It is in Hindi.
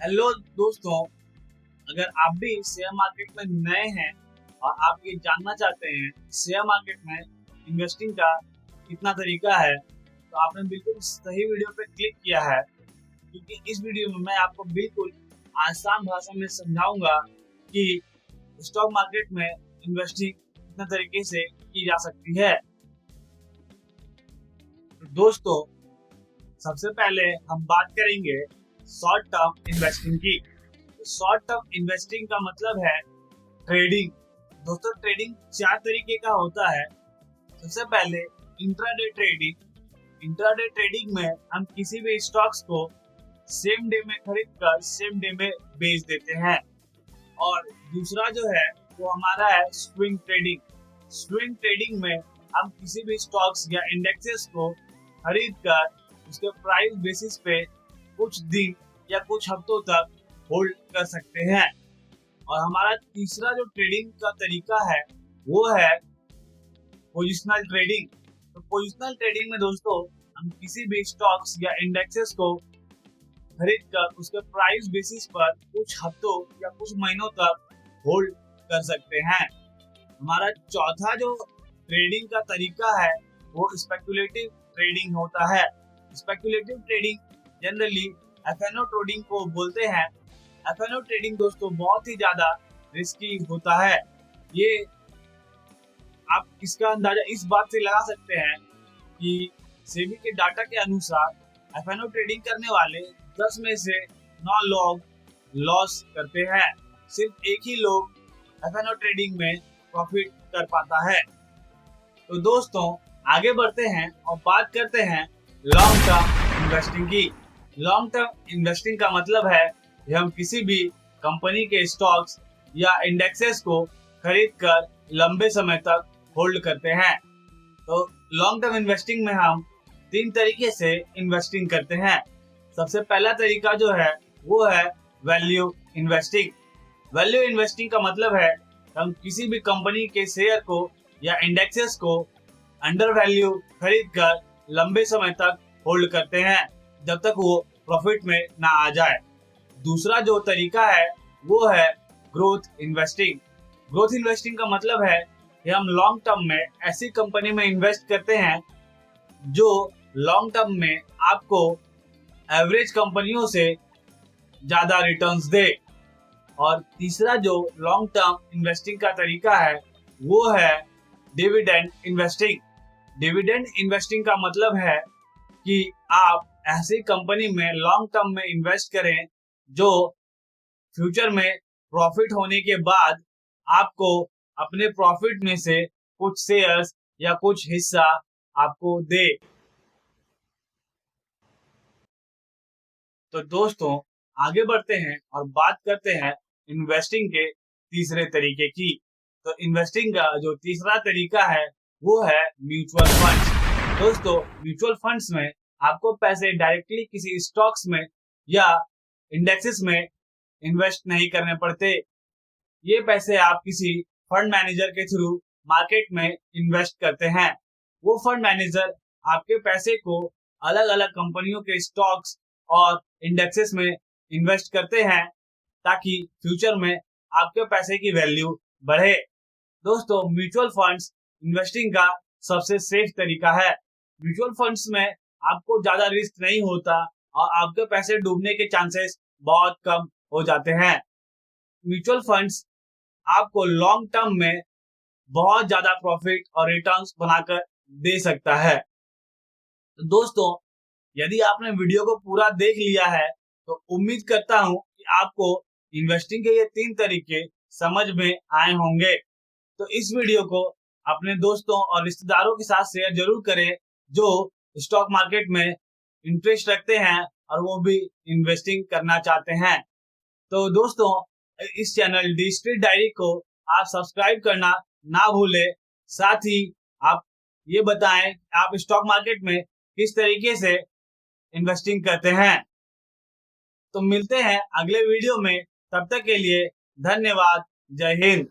हेलो दोस्तों, अगर आप भी शेयर मार्केट में नए हैं और आप ये जानना चाहते हैं शेयर मार्केट में इन्वेस्टिंग का कितना तरीका है, तो आपने बिल्कुल सही वीडियो पे क्लिक किया है। क्योंकि इस वीडियो में मैं आपको बिल्कुल आसान भाषा में समझाऊंगा कि स्टॉक मार्केट में इन्वेस्टिंग कितना तरीके से की जा सकती है। तो दोस्तों, सबसे पहले हम बात करेंगे शॉर्ट टर्म इन्वेस्टिंग की। शॉर्ट टर्म इन्वेस्टिंग का मतलब है ट्रेडिंग। दोस्तों, ट्रेडिंग 4 तरीके का होता है। सबसे पहले इंट्राडे ट्रेडिंग। इंट्राडे ट्रेडिंग में हम किसी भी स्टॉक्स को सेम डे में खरीद कर सेम डे में बेच देते हैं। और दूसरा जो है वो हमारा है स्विंग ट्रेडिंग। स्विंग ट्रेडिंग में हम किसी भी स्टॉक्स या इंडेक्सेस को खरीद कर उसके प्राइस बेसिस पे कुछ दिन या कुछ हफ्तों तक होल्ड कर सकते हैं। और हमारा तीसरा जो ट्रेडिंग का तरीका है वो है पोजिशनल ट्रेडिंग। तो पोजिशनल ट्रेडिंग में दोस्तों हम किसी भी स्टॉक्स या इंडेक्सेस को खरीद कर उसके प्राइस बेसिस पर कुछ हफ्तों या कुछ महीनों तक होल्ड कर सकते हैं। हमारा चौथा जो ट्रेडिंग का तरीका है वो स्पेकुलेटिव ट्रेडिंग होता है। Speculative trading generally FNO trading को बोलते हैं। एफएनओ ट्रेडिंग दोस्तों बहुत ही ज्यादा रिस्की होता है। ये आप इसका अंदाजा इस बात से लगा सकते हैं कि सेबी के डाटा के अनुसार एफएनओ ट्रेडिंग करने वाले 10 में से 9 लोग लॉस करते हैं। सिर्फ एक ही लोग एफएनओ ट्रेडिंग में प्रॉफिट कर पाता है। तो दोस्तों, आगे बढ़ते हैं और बात करते हैं लॉन्ग टर्म इन्वेस्टिंग की। लॉन्ग टर्म इन्वेस्टिंग का मतलब है कि हम किसी भी कंपनी के स्टॉक्स या इंडेक्सेस को खरीद कर लंबे समय तक होल्ड करते हैं। तो लॉन्ग टर्म इन्वेस्टिंग में हम 3 तरीके से इन्वेस्टिंग करते हैं। सबसे पहला तरीका जो है वो है वैल्यू इन्वेस्टिंग। वैल्यू इन्वेस्टिंग का मतलब है हम किसी भी कंपनी के शेयर को या इंडेक्सेस को अंडर वैल्यू खरीद कर लंबे समय तक होल्ड करते हैं जब तक वो प्रॉफिट में ना आ जाए। दूसरा जो तरीका है वो है ग्रोथ इन्वेस्टिंग। ग्रोथ इन्वेस्टिंग का मतलब है कि हम लॉन्ग टर्म में ऐसी कंपनी में इन्वेस्ट करते हैं जो लॉन्ग टर्म में आपको एवरेज कंपनियों से ज्यादा रिटर्न्स दे। और तीसरा जो लॉन्ग टर्म इन्वेस्टिंग का तरीका है वो है डिविडेंड इन्वेस्टिंग। डिविडेंड इन्वेस्टिंग का मतलब है कि आप ऐसी कंपनी में लॉन्ग टर्म में इन्वेस्ट करें जो फ्यूचर में प्रॉफिट होने के बाद आपको अपने प्रॉफिट में से कुछ शेयर्स या कुछ हिस्सा आपको दे। तो दोस्तों, आगे बढ़ते हैं और बात करते हैं इन्वेस्टिंग के तीसरे तरीके की। तो इन्वेस्टिंग का जो तीसरा तरीका है वो है म्यूचुअल फंड्स। दोस्तों, म्यूचुअल फंड्स में आपको पैसे डायरेक्टली किसी स्टॉक्स में या इंडेक्सेस में इन्वेस्ट नहीं करने पड़ते। ये पैसे आप किसी फंड मैनेजर के थ्रू मार्केट में इन्वेस्ट करते हैं। वो फंड मैनेजर आपके पैसे को अलग अलग कंपनियों के स्टॉक्स और इंडेक्सेस में इन्वेस्ट करते हैं ताकि फ्यूचर में आपके पैसे की वैल्यू बढ़े। दोस्तों, म्यूचुअल फंड्स इन्वेस्टिंग का सबसे सेफ तरीका है। म्यूचुअल फंड्स में आपको ज्यादा रिस्क नहीं होता और आपके पैसे डूबने के चांसेस बहुत कम हो जाते हैं। म्यूचुअल फंड्स आपको लॉन्ग टर्म में बहुत ज्यादा प्रॉफिट और रिटर्न्स बनाकर दे सकता है। तो दोस्तों, यदि आपने वीडियो को पूरा देख लिया है तो उम्मीद करता हूं कि आपको इन्वेस्टिंग के ये 3 तरीके समझ में आए होंगे। तो इस वीडियो को अपने दोस्तों और रिश्तेदारों के साथ शेयर जरूर करें जो स्टॉक मार्केट में इंटरेस्ट रखते हैं और वो भी इन्वेस्टिंग करना चाहते हैं। तो दोस्तों, इस चैनल डी स्ट्रीट डायरी को आप सब्सक्राइब करना ना भूलें। साथ ही आप ये बताएं आप स्टॉक मार्केट में किस तरीके से इन्वेस्टिंग करते हैं। तो मिलते हैं अगले वीडियो में, तब तक के लिए धन्यवाद। जय हिंद।